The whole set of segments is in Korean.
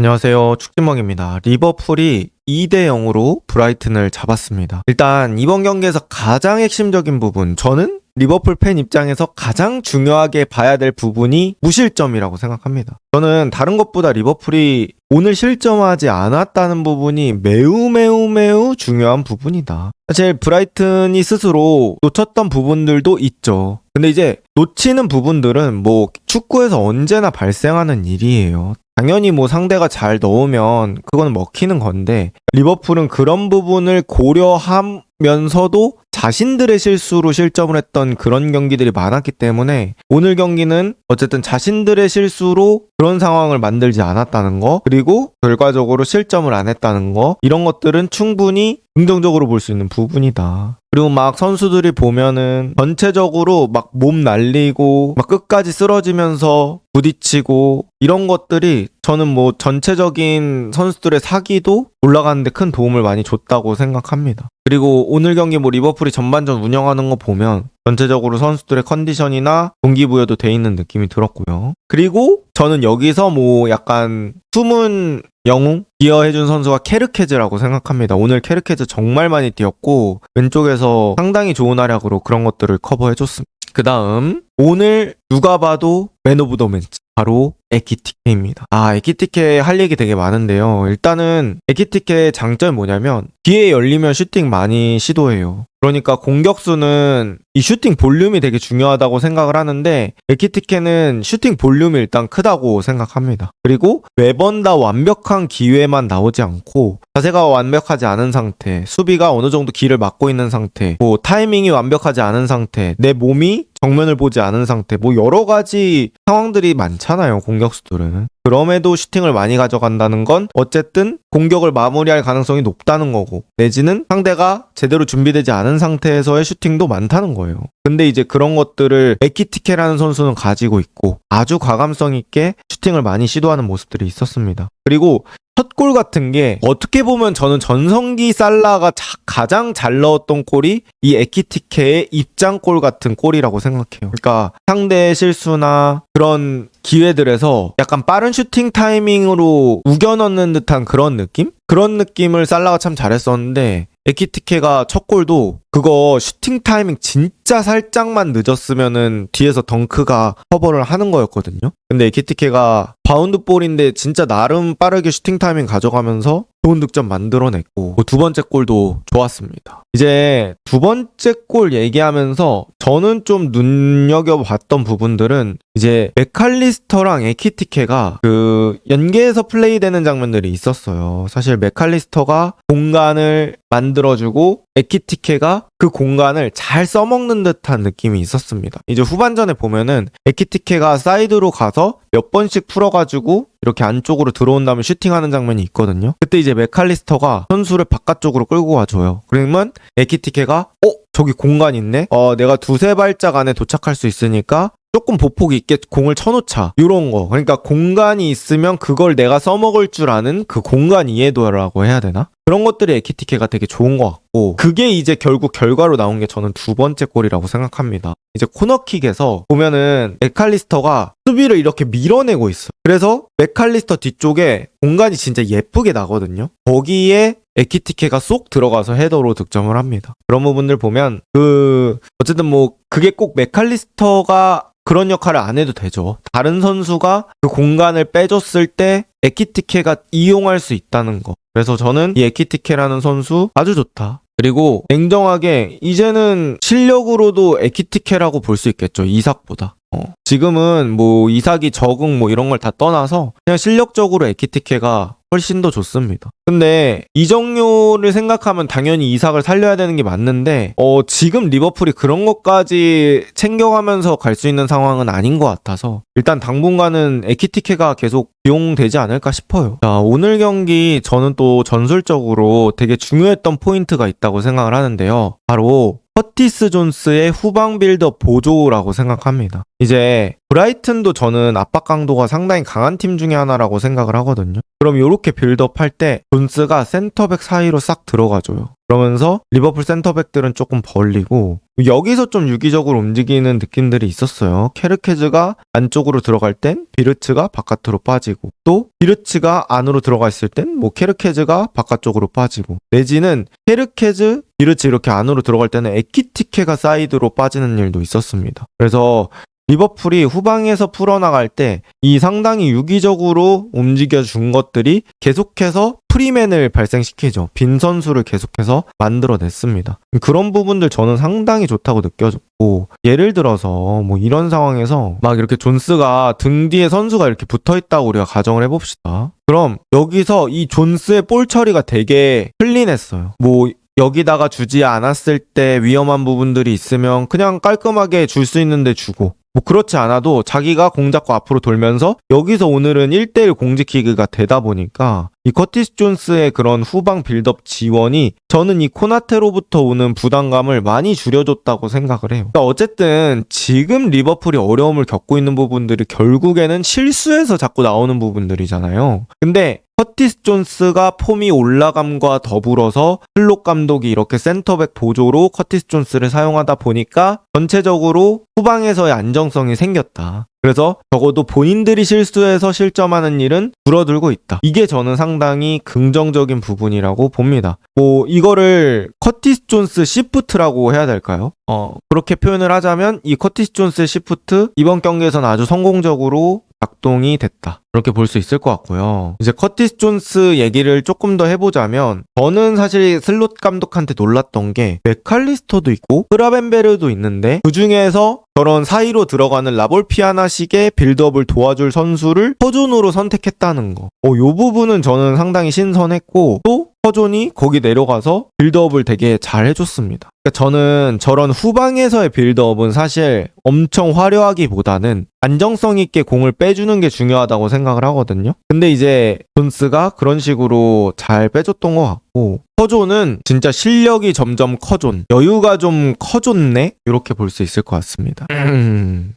안녕하세요. 축진멍입니다. 리버풀이 2대 0으로 브라이튼을 잡았습니다. 일단 이번 경기에서 가장 핵심적인 부분, 저는 리버풀 팬 입장에서 가장 중요하게 봐야 될 부분이 무실점이라고 생각합니다. 저는 다른 것보다 리버풀이 오늘 실점하지 않았다는 부분이 매우 중요한 부분이다. 사실 브라이튼이 스스로 놓쳤던 부분들도 있죠. 근데 이제 놓치는 부분들은 뭐 축구에서 언제나 발생하는 일이에요. 당연히 뭐 상대가 잘 넣으면 그건 먹히는 건데, 리버풀은 그런 부분을 고려하면서도 자신들의 실수로 실점을 했던 그런 경기들이 많았기 때문에 오늘 경기는 어쨌든 자신들의 실수로 그런 상황을 만들지 않았다는 거, 그리고 결과적으로 실점을 안 했다는 거, 이런 것들은 충분히 긍정적으로 볼 수 있는 부분이다. 그리고 막 선수들이 보면은 전체적으로 막 몸 날리고 막 끝까지 쓰러지면서 부딪히고 이런 것들이 저는 뭐 전체적인 선수들의 사기도 올라가는데 큰 도움을 많이 줬다고 생각합니다. 그리고 오늘 경기 뭐 리버풀이 전반전 운영하는 거 보면 전체적으로 선수들의 컨디션이나 동기부여도 돼 있는 느낌이 들었고요. 그리고 저는 여기서 뭐 약간 숨은 영웅 기여해준 선수가 케르케즈라고 생각합니다. 오늘 케르케즈 정말 많이 뛰었고 왼쪽에서 상당히 좋은 활약으로 그런 것들을 커버해줬습니다. 그 다음 오늘 누가 봐도 맨 오브 더 매치, 바로 에키티케입니다. 에키티케 할 얘기 되게 많은데요. 일단은 에키티케의 장점이 뭐냐면 기회 열리면 슈팅 많이 시도해요. 그러니까 공격수는 이 슈팅 볼륨이 되게 중요하다고 생각을 하는데 에키티케는 슈팅 볼륨이 일단 크다고 생각합니다. 그리고 매번 다 완벽한 기회만 나오지 않고 자세가 완벽하지 않은 상태, 수비가 어느 정도 길을 막고 있는 상태, 뭐 타이밍이 완벽하지 않은 상태, 내 몸이 정면을 보지 않은 상태, 뭐 여러 가지 상황들이 많잖아요, 공격수들은. 그럼에도 슈팅을 많이 가져간다는 건 어쨌든 공격을 마무리할 가능성이 높다는 거고, 내지는 상대가 제대로 준비되지 않은 상태에서의 슈팅도 많다는 거예요. 근데 이제 그런 것들을 에키티케라는 선수는 가지고 있고 아주 과감성 있게 슈팅을 많이 시도하는 모습들이 있었습니다. 그리고 첫 골 같은 게 어떻게 보면 저는 전성기 살라가 가장 잘 넣었던 골이 이 에키티케의 입장골 같은 골이라고 생각해요. 그러니까 상대의 실수나 그런 기회들에서 약간 빠른 슈팅 타이밍으로 우겨 넣는 듯한 그런 느낌? 그런 느낌을 살라가 참 잘했었는데 에키티케가 첫 골도 그거 슈팅 타이밍 진짜 살짝만 늦었으면은 뒤에서 덩크가 커버를 하는 거였거든요. 근데 에키티케가 바운드 볼인데 진짜 나름 빠르게 슈팅 타이밍 가져가면서 좋은 득점 만들어냈고, 두 번째 골도 좋았습니다. 이제 두 번째 골 얘기하면서 저는 좀 눈여겨봤던 부분들은 이제 맥칼리스터랑 에키티케가 그 연계해서 플레이되는 장면들이 있었어요. 사실 맥칼리스터가 공간을 만들어주고 에키티케가 그 공간을 잘 써먹는 듯한 느낌이 있었습니다. 이제 후반전에 보면은 에키티케가 사이드로 가서 몇 번씩 풀어가지고 이렇게 안쪽으로 들어온 다음에 슈팅하는 장면이 있거든요. 그때 이제 맥칼리스터가 선수를 바깥쪽으로 끌고 가줘요. 그러면 에키티케가 저기 공간 있네? 내가 두세 발짝 안에 도착할 수 있으니까 조금 보폭 있게 공을 쳐놓자, 이런 거. 그러니까 공간이 있으면 그걸 내가 써먹을 줄 아는 그 공간 이해도라고 해야 되나? 그런 것들이 에키티케가 되게 좋은 것 같고, 그게 이제 결국 결과로 나온 게 저는 두 번째 골이라고 생각합니다. 이제 코너킥에서 보면은 맥칼리스터가 수비를 이렇게 밀어내고 있어. 그래서 맥칼리스터 뒤쪽에 공간이 진짜 예쁘게 나거든요. 거기에 에키티케가 쏙 들어가서 헤더로 득점을 합니다. 그런 부분들 보면 어쨌든 뭐 그게 꼭 맥칼리스터가 그런 역할을 안 해도 되죠. 다른 선수가 그 공간을 빼줬을 때 에키티케가 이용할 수 있다는 거. 그래서 저는 이 에키티케라는 선수 아주 좋다. 그리고 냉정하게 이제는 실력으로도 에키티케라고 볼 수 있겠죠, 이삭보다. 지금은 뭐 이삭이 적응 뭐 이런 걸 다 떠나서 그냥 실력적으로 에키티케가 훨씬 더 좋습니다. 근데 이정료를 생각하면 당연히 이삭을 살려야 되는 게 맞는데 지금 리버풀이 그런 것까지 챙겨가면서 갈 수 있는 상황은 아닌 것 같아서 일단 당분간은 에키티케가 계속 이용되지 않을까 싶어요. 자, 오늘 경기 저는 또 전술적으로 되게 중요했던 포인트가 있다고 생각을 하는데요. 바로 커티스 존스의 후방 빌드업 보조라고 생각합니다. 이제 브라이튼도 저는 압박 강도가 상당히 강한 팀 중에 하나라고 생각을 하거든요. 그럼 이렇게 빌드업 할 때 존스가 센터백 사이로 싹 들어가줘요. 그러면서 리버풀 센터백들은 조금 벌리고 여기서 좀 유기적으로 움직이는 느낌들이 있었어요. 케르케즈가 안쪽으로 들어갈 땐 비르츠가 바깥으로 빠지고 또 비르츠가 안으로 들어가 있을 땐 뭐 케르케즈가 바깥쪽으로 빠지고 내지는 케르케즈, 비르츠 이렇게 안으로 들어갈 때는 에키티케가 사이드로 빠지는 일도 있었습니다. 그래서 리버풀이 후방에서 풀어나갈 때 이 상당히 유기적으로 움직여준 것들이 계속해서 프리맨을 발생시키죠. 빈 선수를 계속해서 만들어냈습니다. 그런 부분들 저는 상당히 좋다고 느껴졌고 예를 들어서 뭐 이런 상황에서 막 이렇게 존스가 등 뒤에 선수가 이렇게 붙어있다고 우리가 가정을 해봅시다. 그럼 여기서 이 존스의 볼 처리가 되게 클린했어요. 뭐 여기다가 주지 않았을 때 위험한 부분들이 있으면 그냥 깔끔하게 줄 수 있는데 주고 뭐 그렇지 않아도 자기가 공 잡고 앞으로 돌면서 여기서 오늘은 1대1 공지키그가 되다 보니까 이 커티스 존스의 그런 후방 빌드업 지원이 저는 이 코나테로부터 오는 부담감을 많이 줄여줬다고 생각을 해요. 그러니까 어쨌든 지금 리버풀이 어려움을 겪고 있는 부분들이 결국에는 실수에서 자꾸 나오는 부분들이잖아요. 근데 커티스 존스가 폼이 올라감과 더불어서 슬롯 감독이 이렇게 센터백 보조로 커티스 존스를 사용하다 보니까 전체적으로 후방에서의 안정성이 생겼다. 그래서 적어도 본인들이 실수해서 실점하는 일은 줄어들고 있다. 이게 저는 상당히 긍정적인 부분이라고 봅니다. 뭐 이거를 커티스 존스 시프트라고 해야 될까요? 그렇게 표현을 하자면 이 커티스 존스의 시프트 이번 경기에서는 아주 성공적으로 작동이 됐다. 그렇게 볼 수 있을 것 같고요. 이제 커티스 존스 얘기를 조금 더 해보자면 저는 사실 슬롯 감독한테 놀랐던 게 맥칼리스터도 있고 흐라벤베르도 있는데 그 중에서 저런 사이로 들어가는 라볼피아나식의 빌드업을 도와줄 선수를 허존으로 선택했다는 거. 요 부분은 저는 상당히 신선했고 또 허존이 거기 내려가서 빌드업을 되게 잘 해줬습니다. 그러니까 저는 저런 후방에서의 빌드업은 사실 엄청 화려하기보다는 안정성 있게 공을 빼주는 게 중요하다고 생각을 하거든요. 근데 이제 존스가 그런 식으로 잘 빼줬던 것 같고 허존은 진짜 실력이 점점 커존, 여유가 좀 커졌네? 이렇게 볼 수 있을 것 같습니다.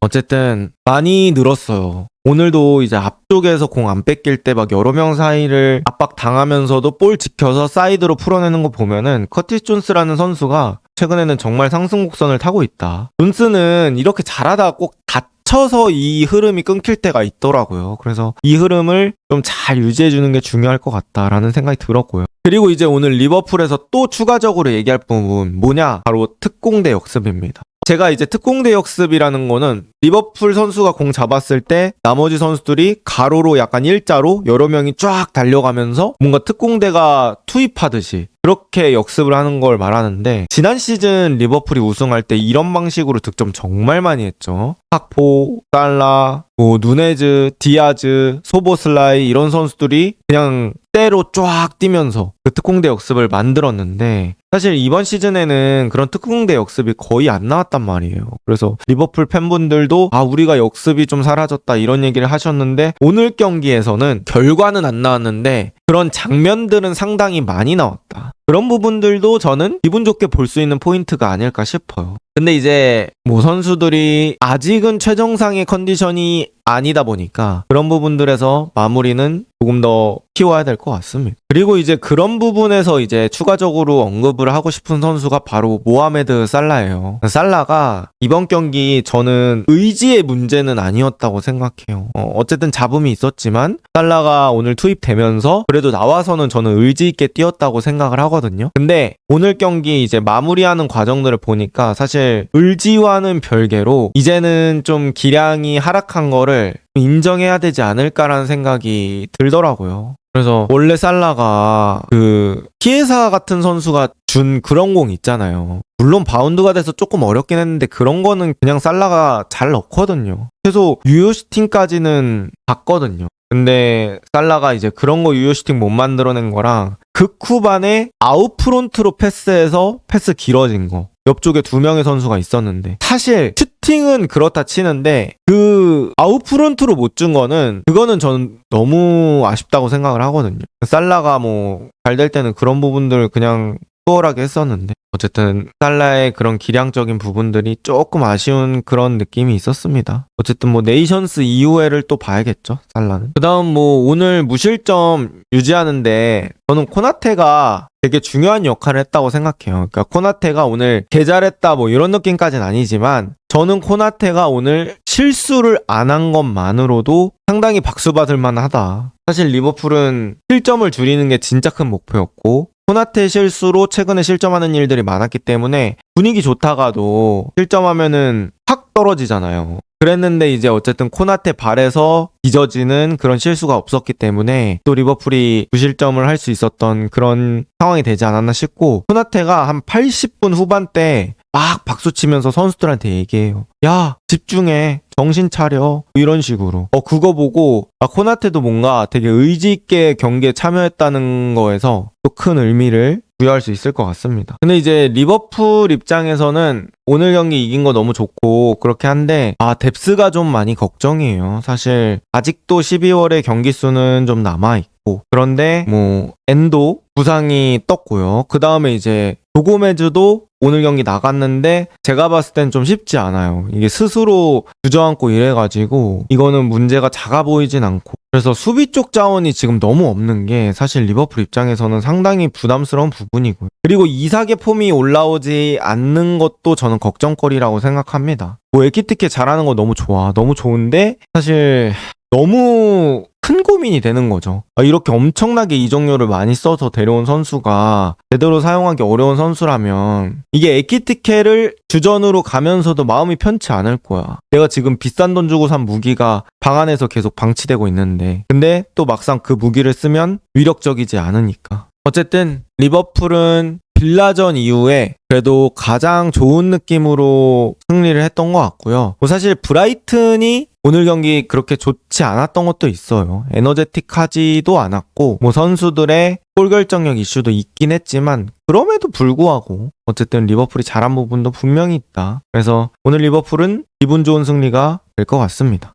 어쨌든 많이 늘었어요. 오늘도 이제 앞쪽에서 공 안 뺏길 때 막 여러 명 사이를 압박 당하면서도 볼 지켜서 사이드로 풀어내는 거 보면은 커티스 존스라는 선수가 최근에는 정말 상승 곡선을 타고 있다. 존스는 이렇게 잘하다가 꼭 다쳐서 이 흐름이 끊길 때가 있더라고요. 그래서 이 흐름을 좀 잘 유지해주는 게 중요할 것 같다라는 생각이 들었고요. 그리고 이제 오늘 리버풀에서 또 추가적으로 얘기할 부분 뭐냐? 바로 특공대 역습입니다. 제가 이제 특공대 역습이라는 거는 리버풀 선수가 공 잡았을 때 나머지 선수들이 가로로 약간 일자로 여러 명이 쫙 달려가면서 뭔가 특공대가 투입하듯이 그렇게 역습을 하는 걸 말하는데 지난 시즌 리버풀이 우승할 때 이런 방식으로 득점 정말 많이 했죠. 학포, 살라, 뭐 누네즈, 디아즈, 소보슬라이 이런 선수들이 그냥 때로 쫙 뛰면서 그 특공대 역습을 만들었는데 사실 이번 시즌에는 그런 특공대 역습이 거의 안 나왔단 말이에요. 그래서 리버풀 팬분들도 우리가 역습이 좀 사라졌다 이런 얘기를 하셨는데 오늘 경기에서는 결과는 안 나왔는데 그런 장면들은 상당히 많이 나왔다. 그런 부분들도 저는 기분 좋게 볼 수 있는 포인트가 아닐까 싶어요. 근데 이제 뭐 선수들이 아직은 최정상의 컨디션이 아니다 보니까 그런 부분들에서 마무리는 조금 더 키워야 될 것 같습니다. 그리고 이제 그런 부분에서 이제 추가적으로 언급을 하고 싶은 선수가 바로 모하메드 살라예요. 살라가 이번 경기 저는 의지의 문제는 아니었다고 생각해요. 어쨌든 잡음이 있었지만 살라가 오늘 투입되면서 그래도 나와서는 저는 의지 있게 뛰었다고 생각을 하거든요. 근데 오늘 경기 이제 마무리하는 과정들을 보니까 사실 의지와는 별개로 이제는 좀 기량이 하락한 거를 인정해야 되지 않을까라는 생각이 들더라고요. 그래서 원래 살라가 그 키에사 같은 선수가 준 그런 공 있잖아요. 물론 바운드가 돼서 조금 어렵긴 했는데 그런 거는 그냥 살라가 잘 넣거든요. 최소 유효슈팅까지는 봤거든요. 근데 살라가 이제 그런 거 유효슈팅 못 만들어낸 거랑 극후반에 아웃프론트로 패스해서 패스 길어진 거 옆쪽에 두 명의 선수가 있었는데 사실 슈팅은 그렇다 치는데 그 아웃프론트로 못 준 거는 그거는 저는 너무 아쉽다고 생각을 하거든요. 살라가 뭐 잘 될 때는 그런 부분들 그냥 수월하게 했었는데 어쨌든 살라의 그런 기량적인 부분들이 조금 아쉬운 그런 느낌이 있었습니다. 어쨌든 뭐 네이션스 이후에를 또 봐야겠죠, 살라는. 그다음 뭐 오늘 무실점 유지하는데 저는 코나테가 되게 중요한 역할을 했다고 생각해요. 그러니까 코나테가 오늘 개 잘했다 뭐 이런 느낌까지는 아니지만 저는 코나테가 오늘 실수를 안 한 것만으로도 상당히 박수 받을 만하다. 사실 리버풀은 실점을 줄이는 게 진짜 큰 목표였고 코나테 실수로 최근에 실점하는 일들이 많았기 때문에 분위기 좋다가도 실점하면은 확 떨어지잖아요. 그랬는데 이제 어쨌든 코나테 발에서 빚어지는 그런 실수가 없었기 때문에 또 리버풀이 무실점을 할 수 있었던 그런 상황이 되지 않았나 싶고 코나테가 한 80분 후반때 막 박수치면서 선수들한테 얘기해요. 야, 집중해. 정신 차려. 이런 식으로. 그거 보고 코나테도 뭔가 되게 의지 있게 경기에 참여했다는 거에서 또 큰 의미를 부여할 수 있을 것 같습니다. 근데 이제 리버풀 입장에서는 오늘 경기 이긴 거 너무 좋고 그렇게 한데 뎁스가 좀 많이 걱정이에요. 사실 아직도 12월에 경기 수는 좀 남아있고 그런데 뭐 엔도 부상이 떴고요. 그 다음에 이제 조고메즈도 오늘 경기 나갔는데 제가 봤을 땐 좀 쉽지 않아요. 이게 스스로 주저앉고 이래가지고 이거는 문제가 작아 보이진 않고 그래서 수비 쪽 자원이 지금 너무 없는 게 사실 리버풀 입장에서는 상당히 부담스러운 부분이고요. 그리고 이삭의 폼이 올라오지 않는 것도 저는 걱정거리라고 생각합니다. 뭐 에키티케 잘하는 거 너무 좋아. 너무 좋은데 사실 너무 큰 고민이 되는 거죠. 이렇게 엄청나게 이적료를 많이 써서 데려온 선수가 제대로 사용하기 어려운 선수라면 이게 에키티케를 주전으로 가면서도 마음이 편치 않을 거야. 내가 지금 비싼 돈 주고 산 무기가 방 안에서 계속 방치되고 있는데 근데 또 막상 그 무기를 쓰면 위력적이지 않으니까. 어쨌든 리버풀은 빌라전 이후에 그래도 가장 좋은 느낌으로 승리를 했던 것 같고요. 뭐 사실 브라이튼이 오늘 경기 그렇게 좋지 않았던 것도 있어요. 에너제틱하지도 않았고 뭐 선수들의 골 결정력 이슈도 있긴 했지만 그럼에도 불구하고 어쨌든 리버풀이 잘한 부분도 분명히 있다. 그래서 오늘 리버풀은 기분 좋은 승리가 될 것 같습니다.